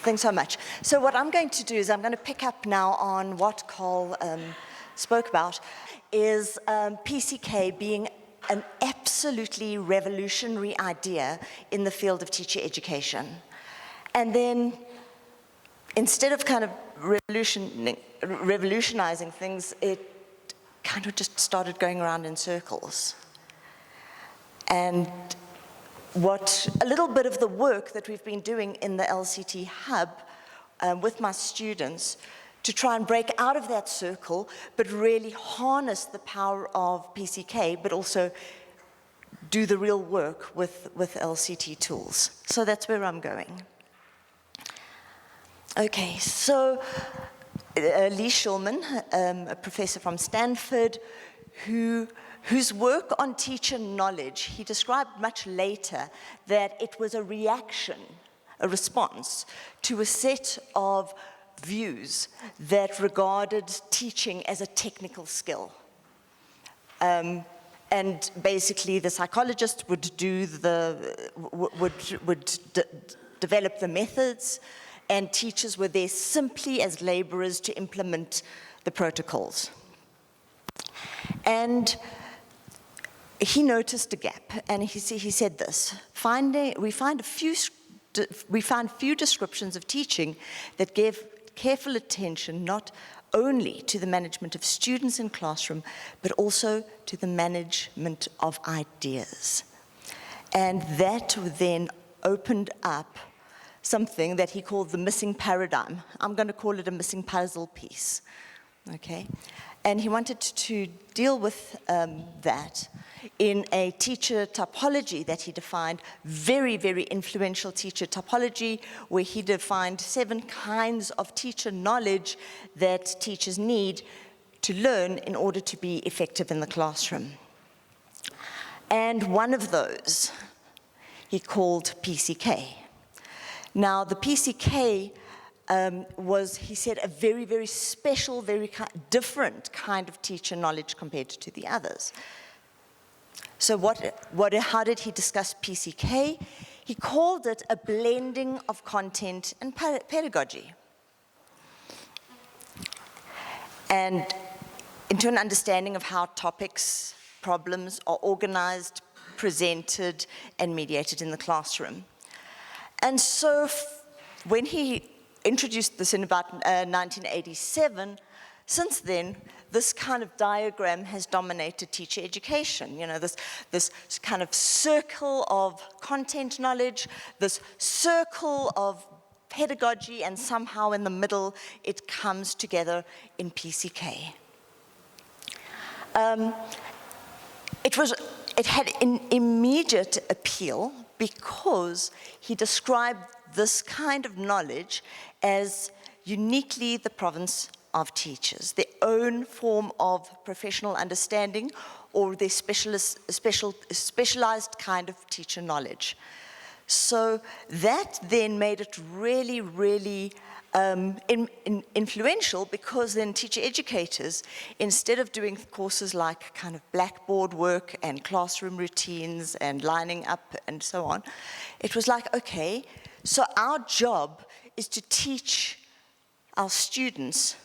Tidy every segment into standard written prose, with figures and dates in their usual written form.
Thanks so much. So what I'm going to do is I'm going to pick up now on what Karl spoke about, is PCK being an absolutely revolutionary idea in the field of teacher education. And then instead of kind of revolutionizing things, it kind of just started going around in circles. And a little bit of the work that we've been doing in the LCT hub with my students to try and break out of that circle, but really harness the power of PCK, but also do the real work with LCT tools. So that's where I'm going. Okay, so Lee Shulman, a professor from Stanford, whose work on teacher knowledge, he described much later that it was a reaction, a response to a set of views that regarded teaching as a technical skill. And basically the psychologist would develop the methods, and teachers were there simply as laborers to implement the protocols. And he noticed a gap, and he said this: we find few descriptions of teaching that give careful attention not only to the management of students in classroom, but also to the management of ideas. And that then opened up something that he called the missing paradigm. I'm going to call it a missing puzzle piece, okay? And he wanted to deal with that in a teacher topology that he defined, very, very influential teacher topology, where he defined 7 kinds of teacher knowledge that teachers need to learn in order to be effective in the classroom. And one of those he called PCK. Now, the PCK was, he said, a very, very special, very different kind of teacher knowledge compared to the others. So how did he discuss PCK? He called it a blending of content and pedagogy. And into an understanding of how topics, problems are organized, presented, and mediated in the classroom. And so when he introduced this in about 1987, since then, this kind of diagram has dominated teacher education. You know, this kind of circle of content knowledge, this circle of pedagogy, and somehow in the middle, it comes together in PCK. It had an immediate appeal because he described this kind of knowledge as uniquely the province of teachers, their own form of professional understanding or their specialized kind of teacher knowledge. So that then made it really, really influential, because then teacher educators, instead of doing courses like kind of blackboard work and classroom routines and lining up and so on, it was like, okay, so our job is to teach our students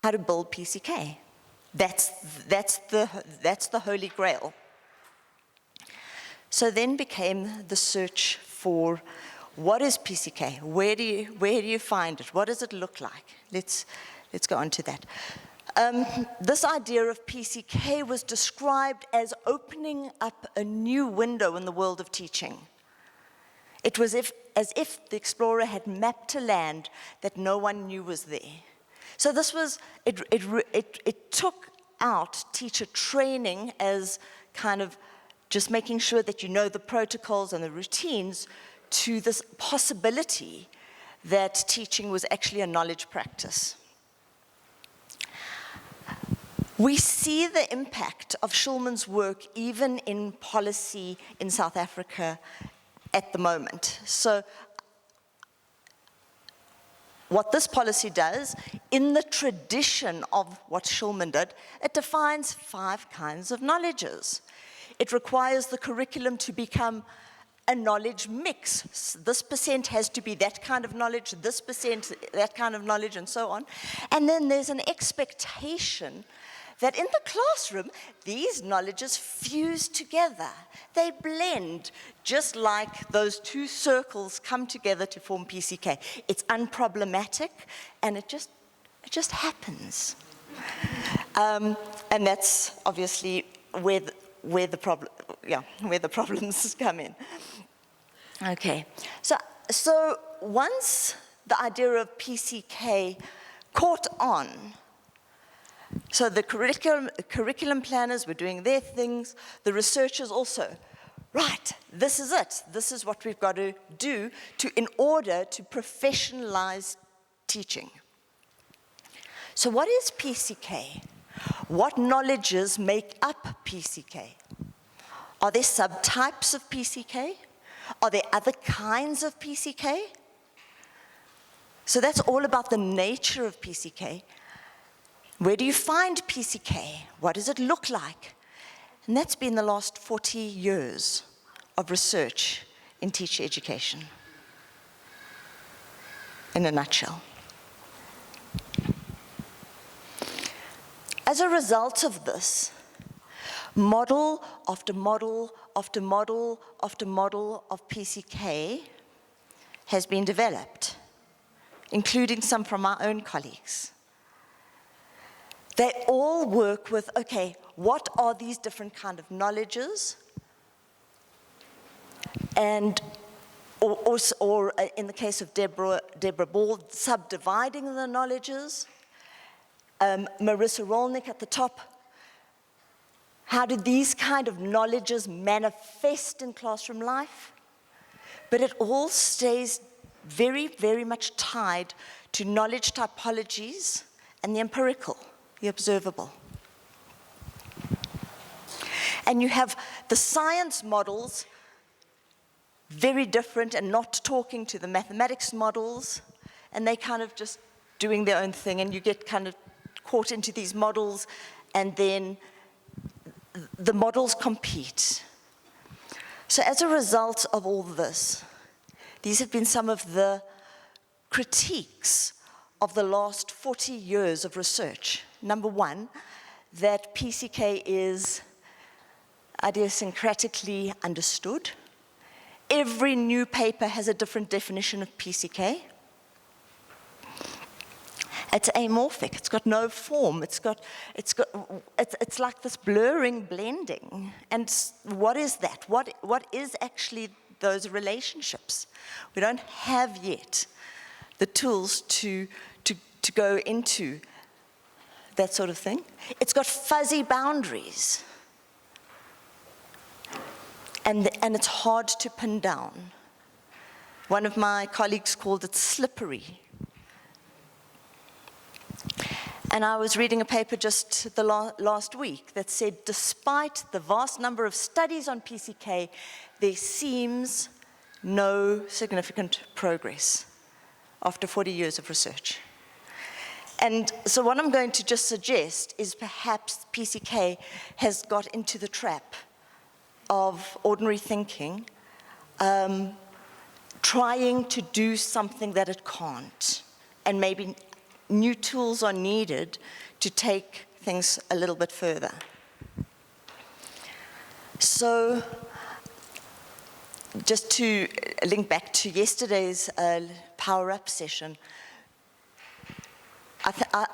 how to build PCK. That's the holy grail. So then became the search for what is PCK? Where do you find it? What does it look like? Let's go on to that. This idea of PCK was described as opening up a new window in the world of teaching. It was as if the explorer had mapped a land that no one knew was there. So this was, it took out teacher training as kind of just making sure that you know the protocols and the routines, to this possibility that teaching was actually a knowledge practice. We see the impact of Shulman's work even in policy in South Africa at the moment. So what this policy does, in the tradition of what Shulman did, it defines 5 kinds of knowledges. It requires the curriculum to become a knowledge mix. This percent has to be that kind of knowledge, this percent that kind of knowledge, and so on. And then there's an expectation that in the classroom, these knowledges fuse together. They blend, just like those two circles come together to form PCK. It's unproblematic, and it just happens. And that's obviously where the problems come in. Okay, so once the idea of PCK caught on, so the curriculum planners were doing their things, the researchers also, right, this is it. This is what we've got to do in order to professionalize teaching. So what is PCK? What knowledges make up PCK? Are there subtypes of PCK? Are there other kinds of PCK? So that's all about the nature of PCK. Where do you find PCK? What does it look like? And that's been the last 40 years of research in teacher education, in a nutshell. As a result of this, model after model after model after model of PCK has been developed, including some from our own colleagues. They all work with, okay, what are these different kind of knowledges? And, or in the case of Deborah Ball, subdividing the knowledges. Marissa Rolnick at the top. How do these kind of knowledges manifest in classroom life? But it all stays very, very much tied to knowledge typologies and the empirical, the observable. And you have the science models, very different and not talking to the mathematics models, and they kind of just doing their own thing, and you get kind of caught into these models, and then the models compete. So as a result of all this, these have been some of the critiques of the last 40 years of research. Number one, that PCK is idiosyncratically understood. Every new paper has a different definition of PCK. It's amorphic, it's got no form, it's like this blurring, blending. And what is that? What is actually those relationships? We don't have yet the tools to go into that sort of thing. It's got fuzzy boundaries. And it's hard to pin down. One of my colleagues called it slippery. And I was reading a paper just the last week that said, despite the vast number of studies on PCK, there seems no significant progress after 40 years of research. And so what I'm going to just suggest is perhaps PCK has got into the trap of ordinary thinking, trying to do something that it can't, and maybe new tools are needed to take things a little bit further. So, just to link back to yesterday's Power Up session, I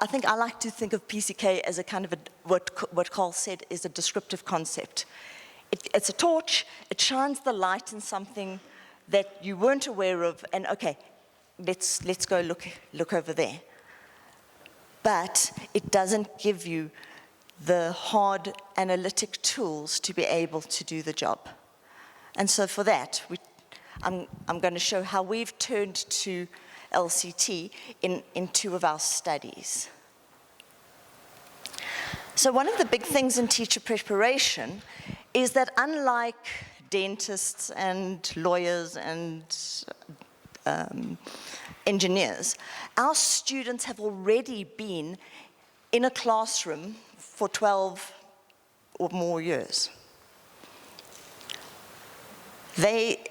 think I like to think of PCK as a kind of what Karl said is a descriptive concept. It's a torch, it shines the light in something that you weren't aware of, and okay, let's go look over there. But it doesn't give you the hard analytic tools to be able to do the job. And so for that, I'm going to show how we've turned to LCT in two of our studies. So one of the big things in teacher preparation is that unlike dentists and lawyers and engineers, our students have already been in a classroom for 12 or more years. They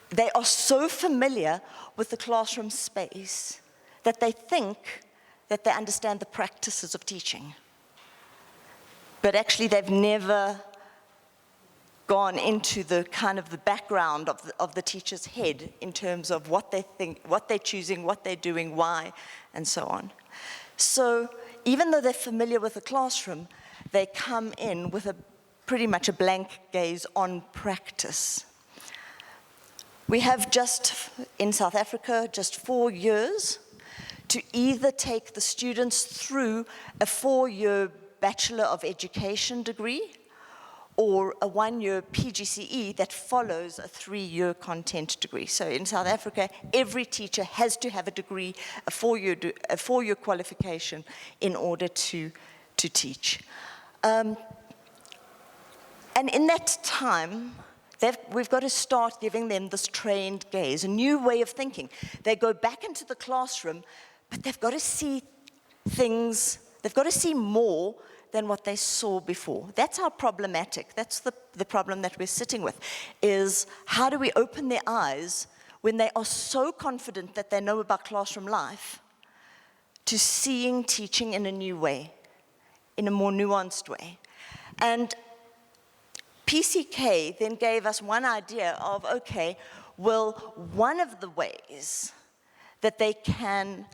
they are so familiar with the classroom space that they think that they understand the practices of teaching. But actually, they've never gone into the kind of the background of the teacher's head in terms of what they think, what they're choosing, what they're doing, why, and so on. So even though they're familiar with the classroom, they come in with pretty much a blank gaze on practice. We have in South Africa, just 4 years to either take the students through a 4-year Bachelor of Education degree or a 1-year PGCE that follows a 3-year content degree. So in South Africa, every teacher has to have a degree, a 4-year qualification in order to teach. And in that time, we've got to start giving them this trained gaze, a new way of thinking. They go back into the classroom, but they've got to see things, they've got to see more than what they saw before. That's how problematic, that's the problem that we're sitting with, is how do we open their eyes when they are so confident that they know about classroom life to seeing teaching in a new way, in a more nuanced way. And PCK then gave us one idea of, okay, well, one of the ways that they can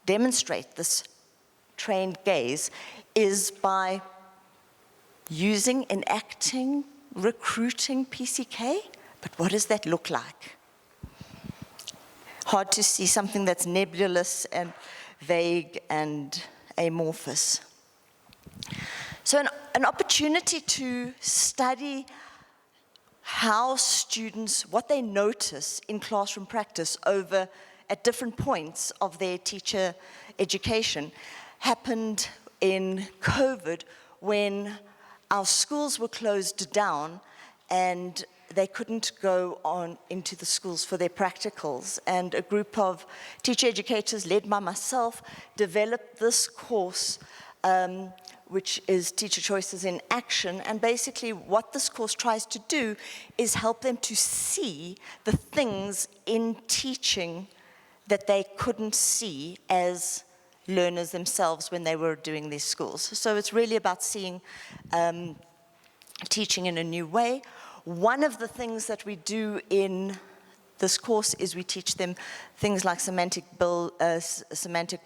demonstrate this trained gaze is by enacting, recruiting PCK. But what does that look like? Hard to see something that's nebulous and vague and amorphous. So an opportunity to study how students, what they notice in classroom practice at different points of their teacher education happened in COVID when our schools were closed down and they couldn't go on into the schools for their practicals. And a group of teacher educators led by myself developed this course which is Teacher Choices in Action. And basically what this course tries to do is help them to see the things in teaching that they couldn't see as learners themselves when they were doing their schools. So it's really about seeing teaching in a new way. One of the things that we do in this course is we teach them things like semantic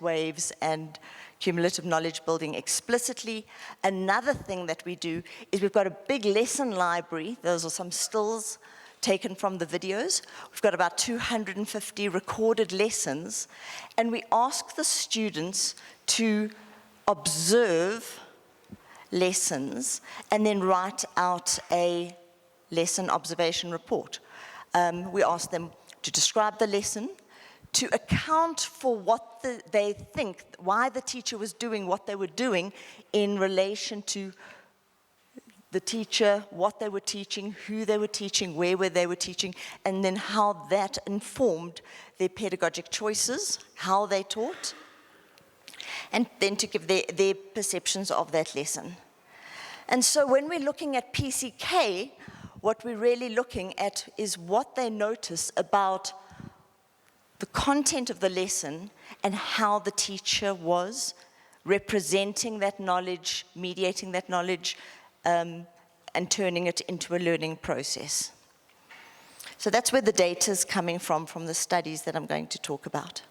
waves and cumulative knowledge building explicitly. Another thing that we do is we've got a big lesson library. Those are some stills taken from the videos. We've got about 250 recorded lessons, and we ask the students to observe lessons and then write out a lesson observation report. We ask them to describe the lesson, to account for what they think, why the teacher was doing what they were doing in relation to the teacher, what they were teaching, who they were teaching, where they were teaching, and then how that informed their pedagogic choices, how they taught, and then to give their perceptions of that lesson. And so when we're looking at PCK, what we're really looking at is what they notice about the content of the lesson and how the teacher was representing that knowledge, mediating that knowledge, and turning it into a learning process. So that's where the data is coming from the studies that I'm going to talk about.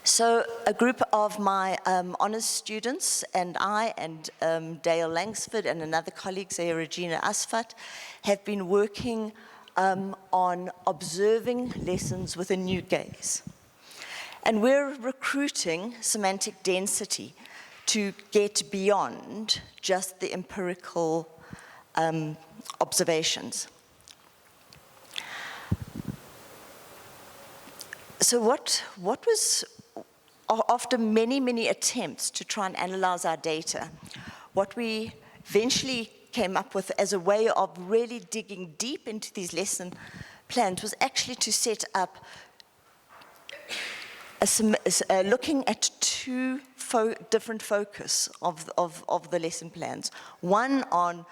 So a group of my honours students and I and Dale Langsford and another colleague, Zaya Regina Asfat, have been working on observing lessons with a new gaze. And we're recruiting semantic density to get beyond just the empirical observations. So what was, after many, many attempts to try and analyze our data, what we eventually came up with as a way of really digging deep into these lesson plans was actually to set up looking at two different focus of the lesson plans. One on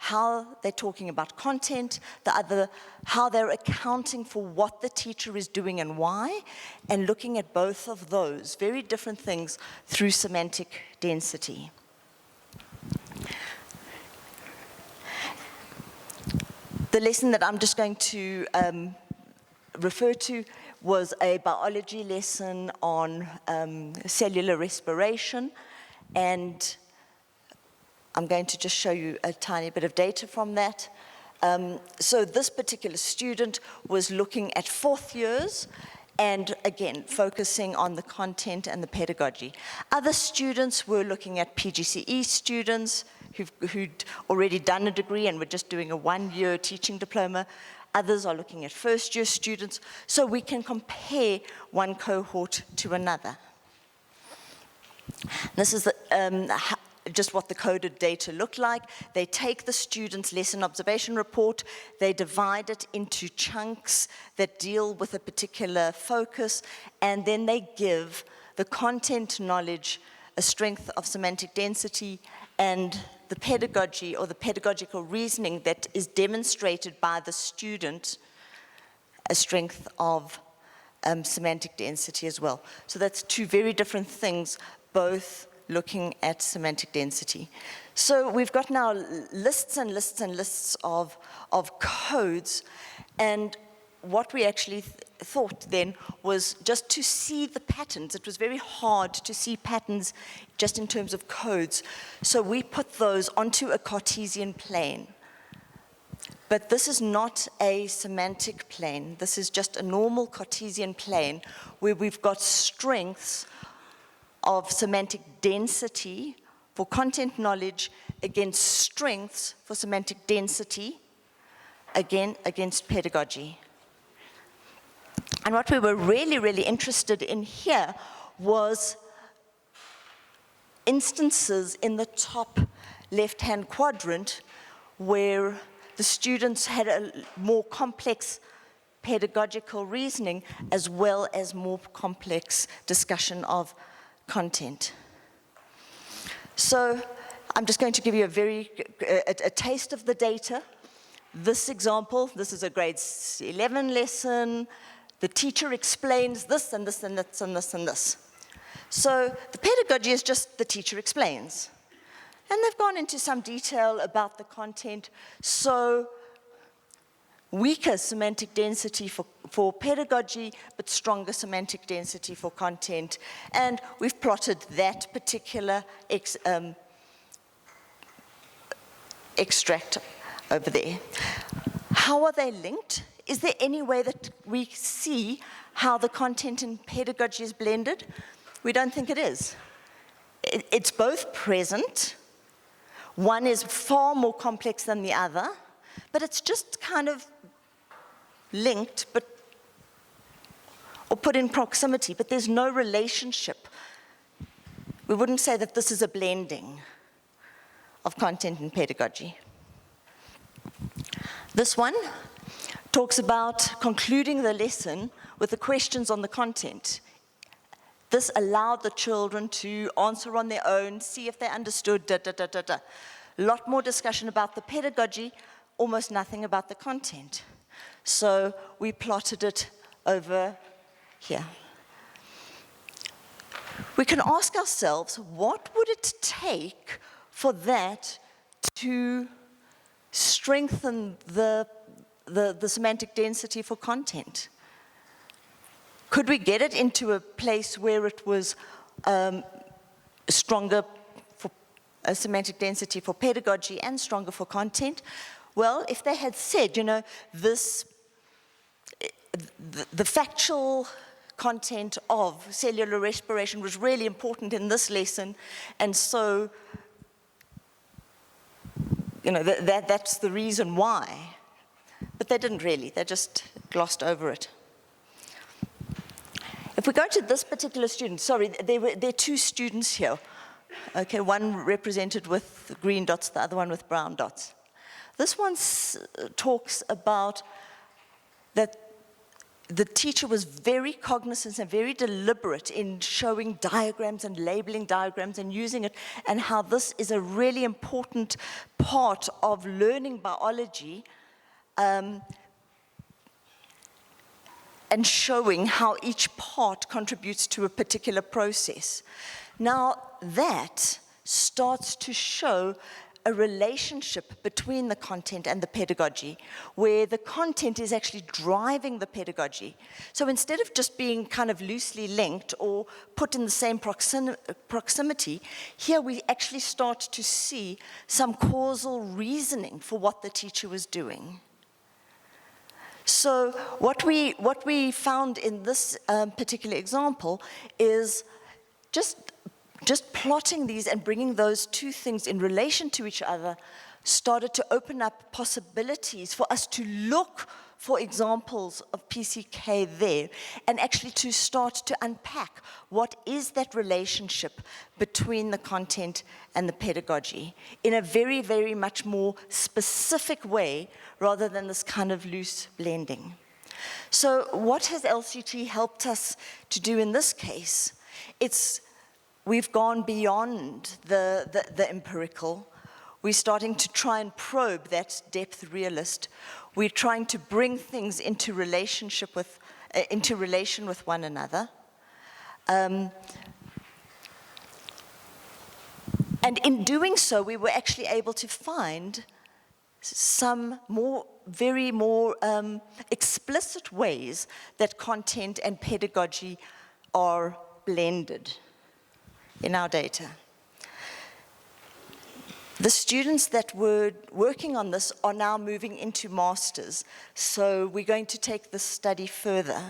how they're talking about content, the other, how they're accounting for what the teacher is doing and why, and looking at both of those very different things through semantic density. The lesson that I'm just going to refer to was a biology lesson on cellular respiration, and I'm going to just show you a tiny bit of data from that. So this particular student was looking at 4th years and again, focusing on the content and the pedagogy. Other students were looking at PGCE students who'd already done a degree and were just doing a 1-year teaching diploma. Others are looking at 1st-year students, so we can compare one cohort to another. This is just what the coded data look like. They take the student's lesson observation report, they divide it into chunks that deal with a particular focus, and then they give the content knowledge a strength of semantic density, and the pedagogy or the pedagogical reasoning that is demonstrated by the student a strength of semantic density as well. So that's two very different things, both looking at semantic density. So we've got now lists and lists and lists of codes, and what we actually thought then was just to see the patterns. It was very hard to see patterns just in terms of codes. So we put those onto a Cartesian plane. But this is not a semantic plane. This is just a normal Cartesian plane where we've got strengths of semantic density for content knowledge against strengths for semantic density, again, against pedagogy. And what we were really, really interested in here was instances in the top left-hand quadrant where the students had a more complex pedagogical reasoning as well as more complex discussion of content. So I'm just going to give you a taste of the data. This example, this is a grade 11 lesson. The teacher explains this and this and this and this and this. So the pedagogy is just the teacher explains. And they've gone into some detail about the content. So weaker semantic density for pedagogy, but stronger semantic density for content. And we've plotted that particular extract over there. How are they linked? Is there any way that we see how the content and pedagogy is blended? We don't think it is. It's both present. One is far more complex than the other, but it's just kind of linked, or put in proximity, but there's no relationship. We wouldn't say that this is a blending of content and pedagogy. This one talks about concluding the lesson with the questions on the content. This allowed the children to answer on their own, see if they understood, A lot more discussion about the pedagogy, almost nothing about the content. So we plotted it over here. We can ask ourselves, what would it take for that to strengthen the semantic density for content? Could we get it into a place where it was stronger for semantic density for pedagogy and stronger for content? Well, if they had said, you know, the factual content of cellular respiration was really important in this lesson, and so, you know, that's the reason why. But they didn't really, they just glossed over it. If we go to this particular student, sorry, there are two students here. Okay, one represented with green dots, the other one with brown dots. This one talks about that the teacher was very cognizant and very deliberate in showing diagrams and labeling diagrams and using it, and how this is a really important part of learning biology, and showing how each part contributes to a particular process. Now that starts to show a relationship between the content and the pedagogy, where the content is actually driving the pedagogy. So instead of just being kind of loosely linked or put in the same proximity, here we actually start to see some causal reasoning for what the teacher was doing. So what we found in this particular example is just plotting these and bringing those two things in relation to each other started to open up possibilities for us to look for examples of PCK there, and actually to start to unpack what is that relationship between the content and the pedagogy in a very, very much more specific way, rather than this kind of loose blending. So what has LCT helped us to do in this case? We've gone beyond the empirical. We're starting to try and probe that depth realist. We're trying to bring things into relation with one another. And in doing so, we were actually able to find some very more explicit ways that content and pedagogy are blended in our data. The students that were working on this are now moving into masters, so we're going to take this study further,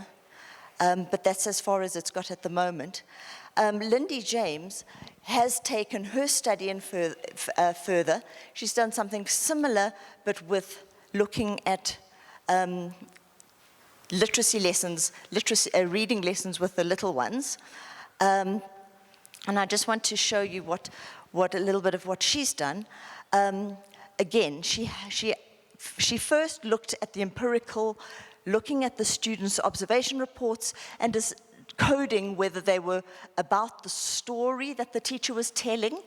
but that's as far as it's got at the moment. Lindy James has taken her study in further. She's done something similar, but with looking at literacy lessons, reading lessons with the little ones. And I just want to show you what a little bit of what she's done. Again, she first looked at the empirical, looking at the students' observation reports and coding whether they were about the story that the teacher was telling,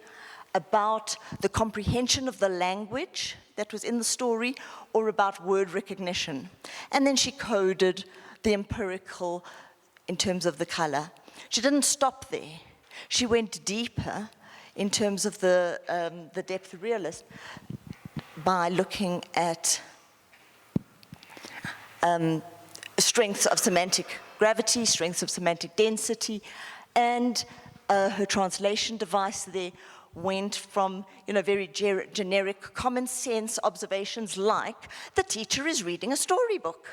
about the comprehension of the language that was in the story, or about word recognition. And then she coded the empirical in terms of the color. She didn't stop there. She went deeper in terms of the depth realist by looking at strengths of semantic gravity, strengths of semantic density, and her translation device there went from very generic common sense observations like the teacher is reading a storybook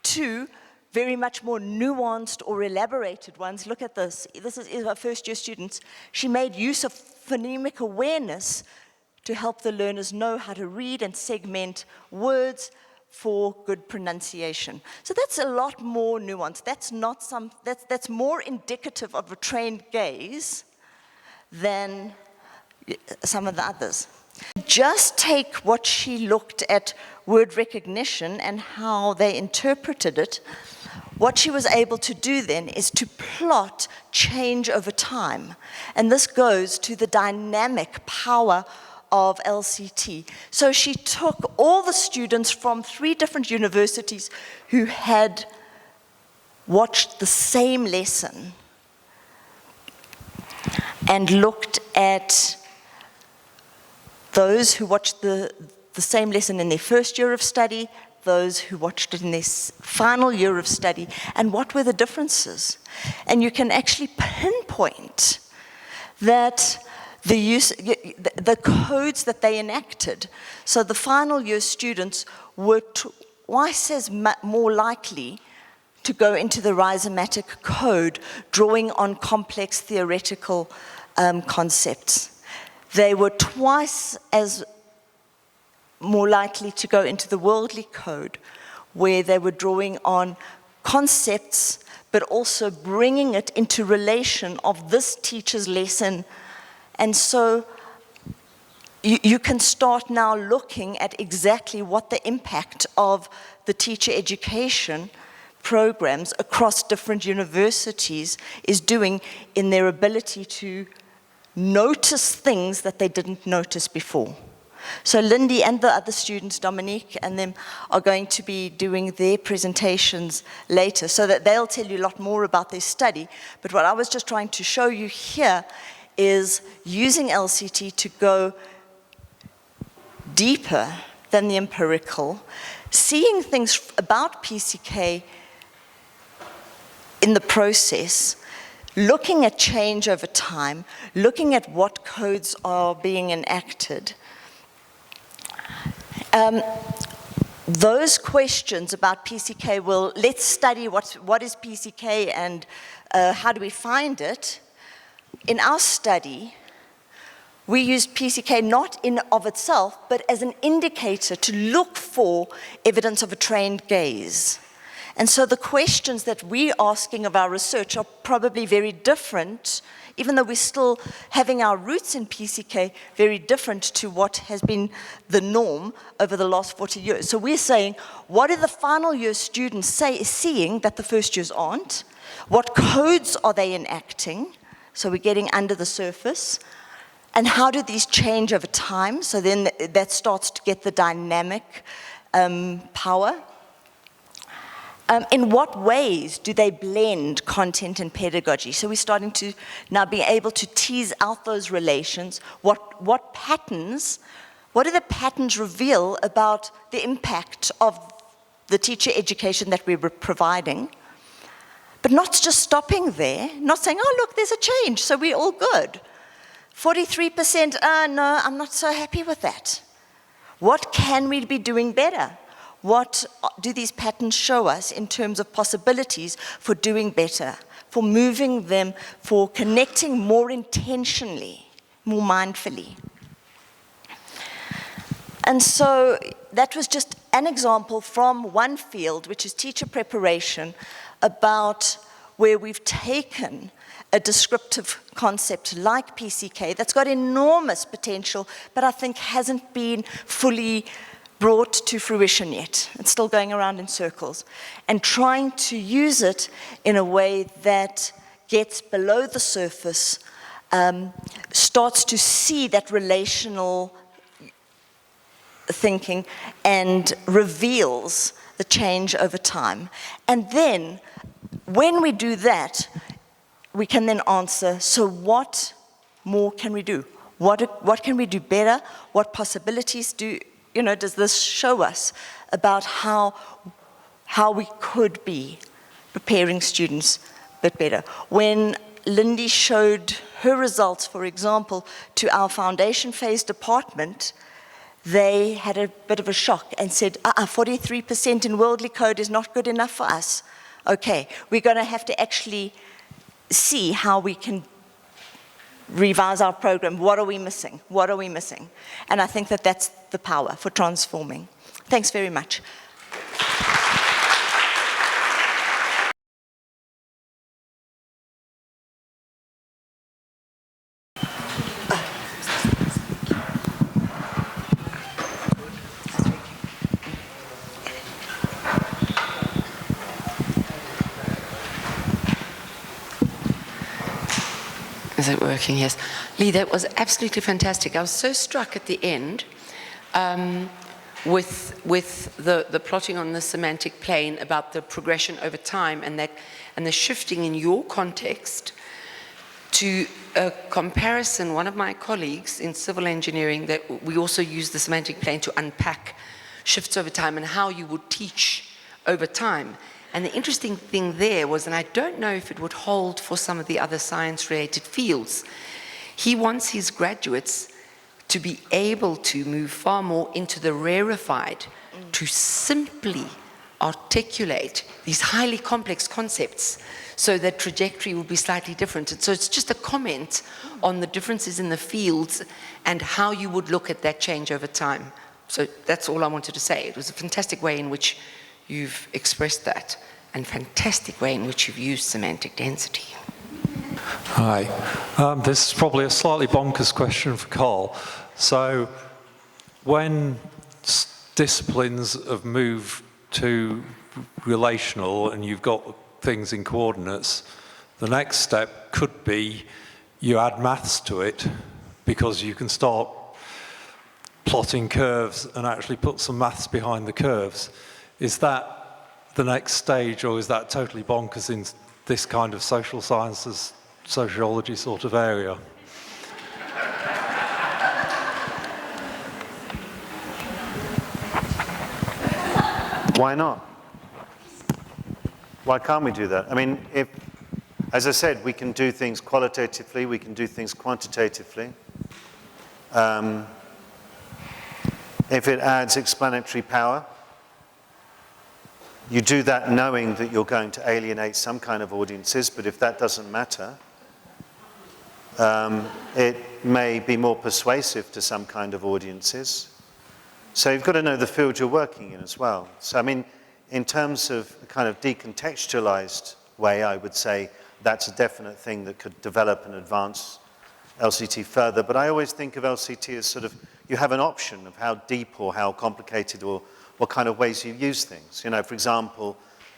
to very much more nuanced or elaborated ones. Look at this. This is our first year students. She made use of phonemic awareness to help the learners know how to read and segment words for good pronunciation. So that's a lot more nuanced. That's more indicative of a trained gaze than some of the others. Just take what she looked at word recognition and how they interpreted it. What she was able to do then is to plot change over time. And this goes to the dynamic power of LCT. So she took all the students from 3 different universities who had watched the same lesson and looked at those who watched the same lesson in their first year of study, those who watched it in their final year of study, and what were the differences. And you can actually pinpoint that the codes that they enacted. So the final year students were twice as more likely to go into the rhizomatic code, drawing on complex theoretical concepts. They were twice as more likely to go into the worldly code, where they were drawing on concepts, but also bringing it into relation of this teacher's lesson. And so you can start now looking at exactly what the impact of the teacher education programs across different universities is doing in their ability to notice things that they didn't notice before. So Lindy and the other students, Dominique and them, are going to be doing their presentations later so that they'll tell you a lot more about their study. But what I was just trying to show you here is using LCT to go deeper than the empirical, seeing things about PCK in the process, looking at change over time, looking at what codes are being enacted. Those questions about PCK, well, let's study what is PCK and how do we find it. In our study, we used PCK not in of itself, but as an indicator to look for evidence of a trained gaze. And so the questions that we're asking of our research are probably very different, even though we're still having our roots in PCK, very different to what has been the norm over the last 40 years. So we're saying, what are the final year students seeing that the first years aren't? What codes are they enacting? So we're getting under the surface. And how do these change over time? So then that starts to get the dynamic power. In what ways do they blend content and pedagogy? So we're starting to now be able to tease out those relations. What patterns, what do the patterns reveal about the impact of the teacher education that we were providing? But not just stopping there, not saying, oh, look, there's a change, so we're all good. 43%, no, I'm not so happy with that. What can we be doing better? What do these patterns show us in terms of possibilities for doing better, for moving them, for connecting more intentionally, more mindfully? And so that was just an example from one field, which is teacher preparation, about where we've taken a descriptive concept like PCK that's got enormous potential, but I think hasn't been fully brought to fruition yet. It's still going around in circles. And trying to use it in a way that gets below the surface, starts to see that relational thinking and reveals the change over time. And then, when we do that, we can then answer, so what more can we do? What can we do better? What possibilities does this show us about how we could be preparing students a bit better? When Lindy showed her results, for example, to our foundation phase department, they had a bit of a shock and said, 43% in worldly code is not good enough for us. Okay, we're going to have to actually see how we can revise our program. What are we missing? What are we missing? And I think that that's the power for transforming. Thanks very much. Is it working? Yes. Lee, that was absolutely fantastic. I was so struck at the end with the plotting on the semantic plane about the progression over time and the shifting in your context to a comparison. One of my colleagues in civil engineering, that we also use the semantic plane to unpack shifts over time and how you would teach over time. And the interesting thing there was, and I don't know if it would hold for some of the other science-related fields, he wants his graduates to be able to move far more into the rarefied, to simply articulate these highly complex concepts so that trajectory will be slightly different. And so it's just a comment on the differences in the fields and how you would look at that change over time. So that's all I wanted to say. It was a fantastic way in which you've expressed that, and fantastic way in which you've used semantic density. Hi. This is probably a slightly bonkers question for Karl. So when disciplines have moved to relational and you've got things in coordinates, the next step could be you add maths to it, because you can start plotting curves and actually put some maths behind the curves. Is that the next stage, or is that totally bonkers in this kind of social sciences, sociology sort of area? Why not? Why can't we do that? I mean, as I said, we can do things qualitatively, we can do things quantitatively. If it adds explanatory power, you do that knowing that you're going to alienate some kind of audiences, but if that doesn't matter, it may be more persuasive to some kind of audiences. So you've got to know the field you're working in as well. So I mean, in terms of a kind of decontextualized way, I would say that's a definite thing that could develop and advance LCT further. But I always think of LCT as sort of, you have an option of how deep or how complicated or what kind of ways you use things. You know, for example,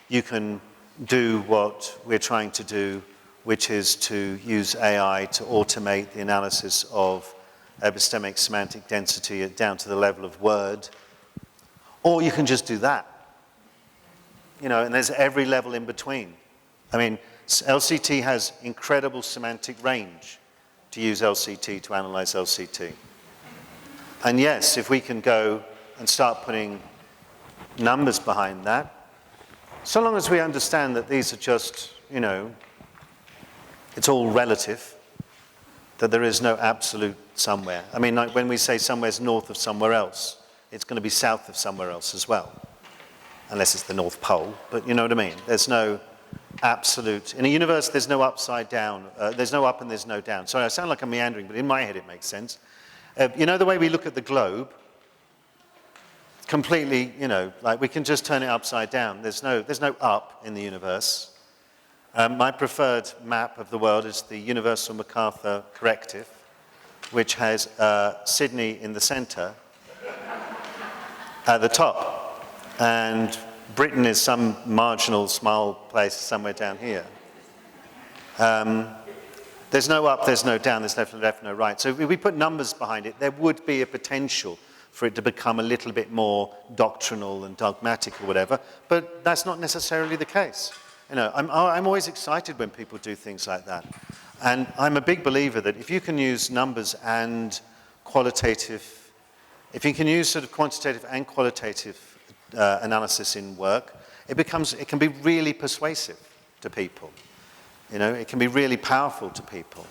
you can do what we're trying to do, which is to use AI to automate the analysis of epistemic semantic density down to the level of word. Or you can just do that. You know, and there's every level in between. I mean, LCT has incredible semantic range to use LCT to analyze LCT. And yes, if we can go and start putting numbers behind that, so long as we understand that these are just, you know, it's all relative, that there is no absolute somewhere. I mean, like when we say somewhere's north of somewhere else, it's going to be south of somewhere else as well, unless it's the North Pole, but you know what I mean? There's no absolute, in a universe there's no upside down, there's no up and there's no down. Sorry, I sound like I'm meandering, but in my head it makes sense. You know the way we look at the globe, completely, you know, like we can just turn it upside down. There's no up in the universe. My preferred map of the world is the Universal MacArthur Corrective, which has Sydney in the center at the top. And Britain is some marginal small place somewhere down here. There's no up, there's no down, there's no left, no right. So if we put numbers behind it, there would be a potential for it to become a little bit more doctrinal and dogmatic or whatever, but that's not necessarily the case. You know, I'm always excited when people do things like that. And I'm a big believer that if you can use numbers and qualitative, if you can use sort of quantitative and qualitative analysis in work, it can be really persuasive to people. You know, it can be really powerful to people.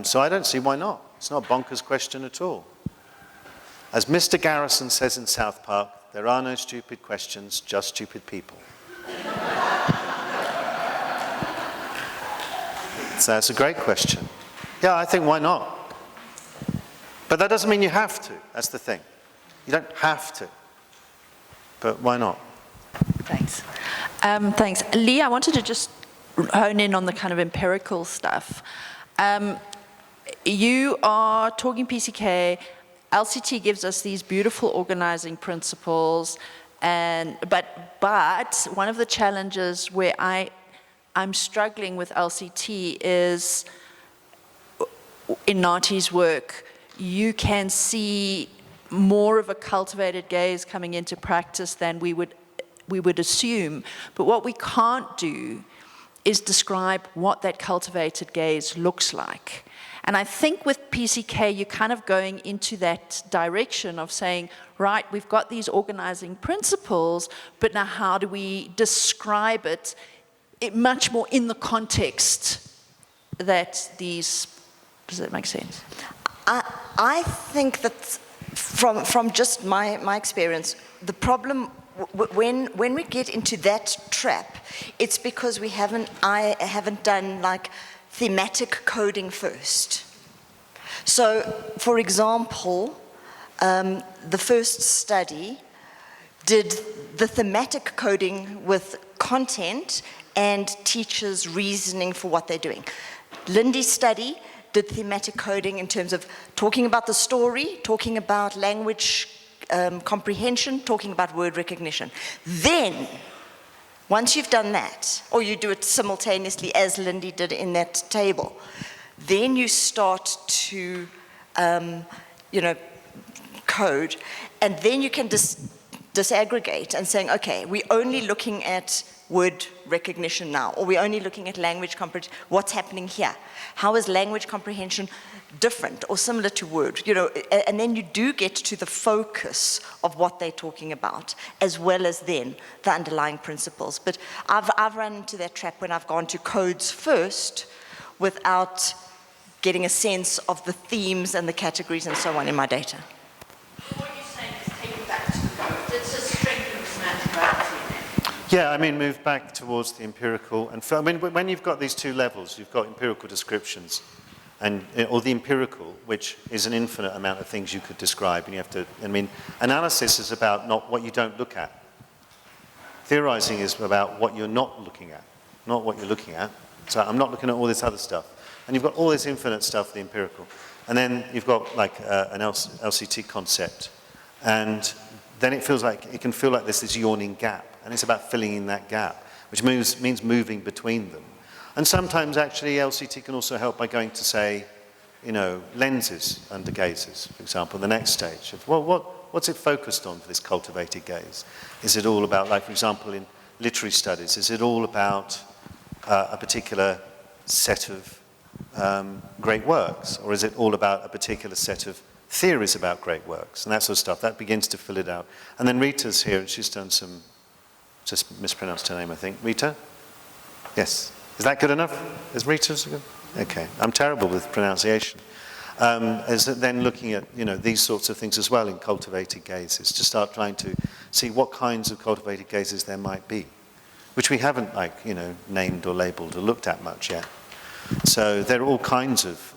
So I don't see why not. It's not a bonkers question at all. As Mr. Garrison says in South Park, there are no stupid questions, just stupid people. So that's a great question. Yeah, I think why not? But that doesn't mean you have to. That's the thing. You don't have to. But why not? Thanks. Thanks. Lee, I wanted to just hone in on the kind of empirical stuff. You are talking PCK. LCT gives us these beautiful organizing principles, but one of the challenges where I'm struggling with LCT is in Nati's work, you can see more of a cultivated gaze coming into practice than we would assume. But what we can't do is describe what that cultivated gaze looks like. And I think with PCK, you're kind of going into that direction of saying, right, we've got these organizing principles, but now how do we describe it much more in the context that these, does that make sense? I think that from just my experience, the problem when we get into that trap, it's because I haven't done like thematic coding first. So, for example, the first study did the thematic coding with content and teachers' reasoning for what they're doing. Lindy's study did thematic coding in terms of talking about the story, talking about language comprehension, talking about word recognition. Then Once you've done that, or you do it simultaneously as Lindy did in that table, then you start to, code, and then you can disaggregate and saying, okay, we're only looking at word recognition now, or we're only looking at language comprehension. What's happening here? How is language comprehension different or similar to word? And then you do get to the focus of what they're talking about, as well as then the underlying principles. But I've run into that trap when I've gone to codes first without getting a sense of the themes and the categories and so on in my data. What you're saying is take it back to the code. It's a strengthening semantic gravity in there. Yeah, I mean, move back towards the empirical. And when you've got these two levels, you've got empirical descriptions, or the empirical, which is an infinite amount of things you could describe, and you have to, analysis is about not what you don't look at. Theorizing is about what you're not looking at, not what you're looking at. So I'm not looking at all this other stuff. And you've got all this infinite stuff, the empirical. And then you've got like an LCT concept. And then it can feel like there's this yawning gap. And it's about filling in that gap, which means moving between them. And sometimes actually LCT can also help by going to say, lenses under gazes, for example, the next stage. Well, what's it focused on for this cultivated gaze? Is it all about, like for example, in literary studies, is it all about a particular set of great works, or is it all about a particular set of theories about great works, and that sort of stuff? That begins to fill it out. And then Rita's here, and she's done some, just mispronounced her name, I think. Rita? Yes. Is that good enough? Is Rita's good? Okay. I'm terrible with pronunciation. Is that then looking at, these sorts of things as well in cultivated gazes, to start trying to see what kinds of cultivated gazes there might be, which we haven't, named or labelled or looked at much yet. So there are all kinds of,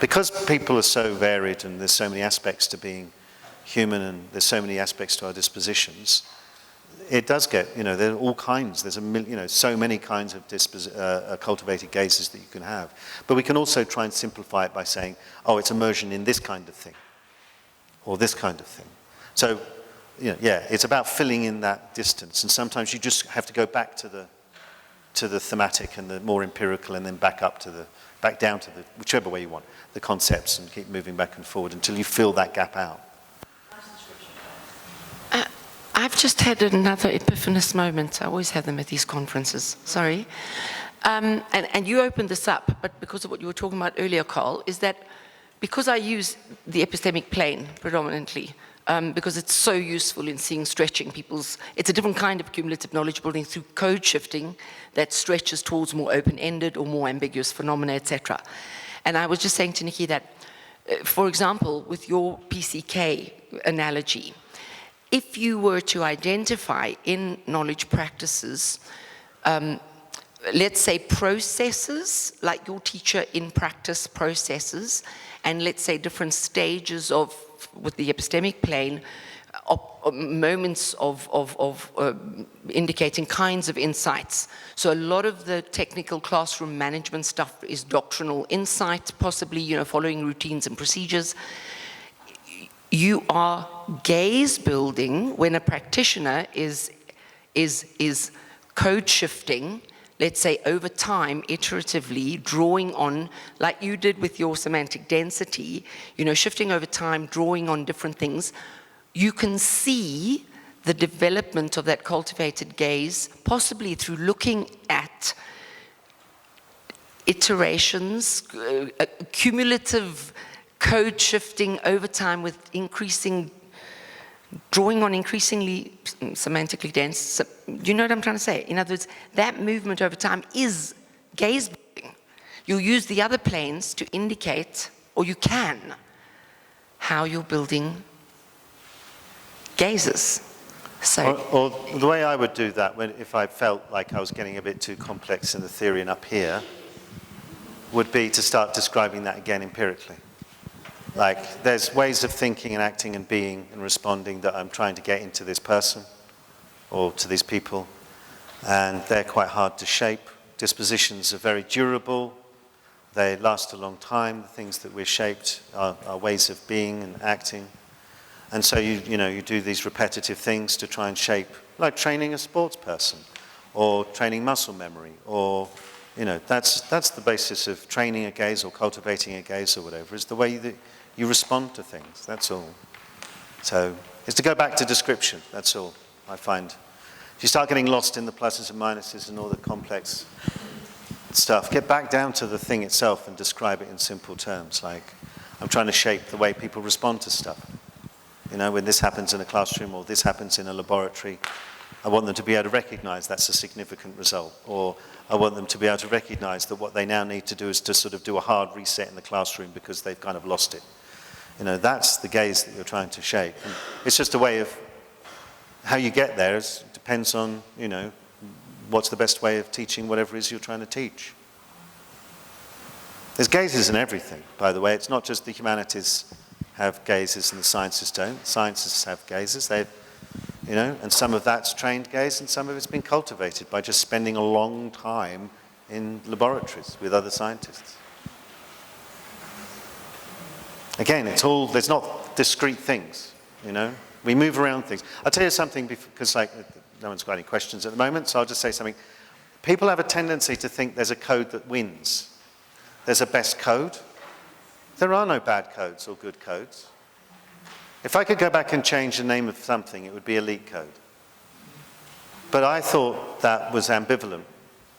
because people are so varied and there's so many aspects to being human and there's so many aspects to our dispositions, it does get, there are all kinds, there's so many kinds of cultivated gazes that you can have. But we can also try and simplify it by saying, oh, it's immersion in this kind of thing, or this kind of thing. So, it's about filling in that distance, and sometimes you just have to go back to the thematic and the more empirical, and then back down to the, whichever way you want, the concepts, and keep moving back and forward until you fill that gap out. I've just had another epiphanous moment. I always have them at these conferences, sorry. And you opened this up, but because of what you were talking about earlier, Karl, is that because I use the epistemic plane predominantly, because it's so useful in seeing stretching it's a different kind of cumulative knowledge building through code shifting that stretches towards more open-ended or more ambiguous phenomena, etc. And I was just saying to Nikki that, for example, with your PCK analogy, if you were to identify in knowledge practices, let's say processes, like your teacher in practice processes, and let's say different stages of, with the epistemic plane, moments of indicating kinds of insights. So a lot of the technical classroom management stuff is doctrinal insight, possibly, following routines and procedures. You are gaze building when a practitioner is code shifting, let's say over time, iteratively, drawing on, like you did with your semantic density, shifting over time, drawing on different things. You can see the development of that cultivated gaze, possibly through looking at iterations, cumulative code shifting over time with drawing on increasingly semantically dense. You know what I'm trying to say? In other words, that movement over time is gaze building. You'll use the other planes to indicate, or you can, how you're building gazes. So, or the way I would do that, if I felt like I was getting a bit too complex in the theory and up here, would be to start describing that again empirically. Like, there's ways of thinking and acting and being and responding that I'm trying to get into this person or to these people, and they're quite hard to shape. Dispositions are very durable. They last a long time. The things that we're shaped are ways of being and acting. And so you do these repetitive things to try and shape, like training a sports person, or training muscle memory, or that's the basis of training a gaze or cultivating a gaze or whatever, is the way that you respond to things, that's all. So it's to go back to description, that's all, I find. If you start getting lost in the pluses and minuses and all the complex stuff, get back down to the thing itself and describe it in simple terms, like I'm trying to shape the way people respond to stuff. When this happens in a classroom or this happens in a laboratory, I want them to be able to recognize that's a significant result, or I want them to be able to recognize that what they now need to do is to sort of do a hard reset in the classroom because they've kind of lost it. That's the gaze that you're trying to shape. And it's just a way of how you get there. It depends on, what's the best way of teaching whatever it is you're trying to teach. There's gazes in everything, by the way. It's not just the humanities have gazes and the sciences don't. Sciences have gazes. And some of that's trained gaze and some of it's been cultivated by just spending a long time in laboratories with other scientists. Again, there's not discrete things, We move around things. I'll tell you something because no one's got any questions at the moment, so I'll just say something. People have a tendency to think there's a code that wins. There's a best code. There are no bad codes or good codes. If I could go back and change the name of something, it would be elite code. But I thought that was ambivalent.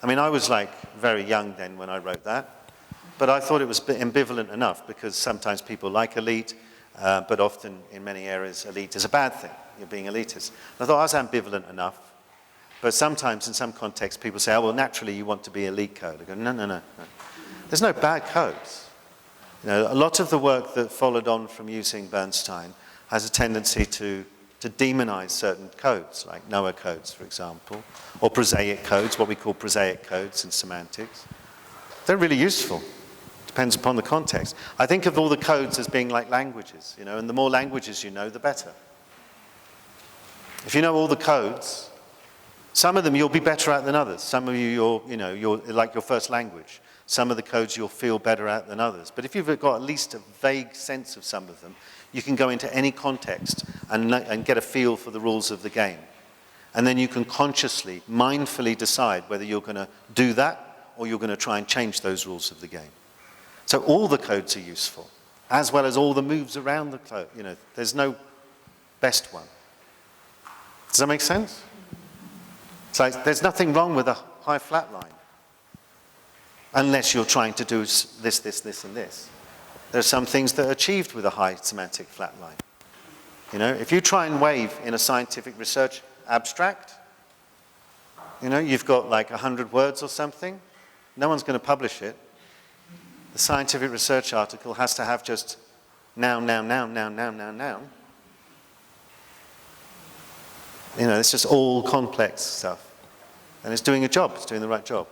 I was very young then when I wrote that. But I thought it was ambivalent enough because sometimes people like elite, but often in many areas elite is a bad thing. You're being elitist. I thought I was ambivalent enough. But sometimes in some contexts people say, oh, well, naturally you want to be elite code. I go, no. There's no bad codes. A lot of the work that followed on from using Bernstein has a tendency to demonize certain codes, like Noah codes, for example, or prosaic codes, what we call prosaic codes in semantics. They're really useful. Depends upon the context. I think of all the codes as being like languages, and the more languages you know, the better. If you know all the codes, some of them you'll be better at than others. Some of you're like your first language. Some of the codes you'll feel better at than others. But if you've got at least a vague sense of some of them, you can go into any context and get a feel for the rules of the game. And then you can consciously, mindfully decide whether you're going to do that or you're going to try and change those rules of the game. So all the codes are useful, as well as all the moves around the code. There's no best one. Does that make sense? It's like there's nothing wrong with a high flat line, unless you're trying to do this, and this. There are some things that are achieved with a high semantic flat line. If you try and wave in a scientific research abstract, you've got 100 words or something, no one's going to publish it. The scientific research article has to have just noun. It's just all complex stuff. And it's doing a job, it's doing the right job.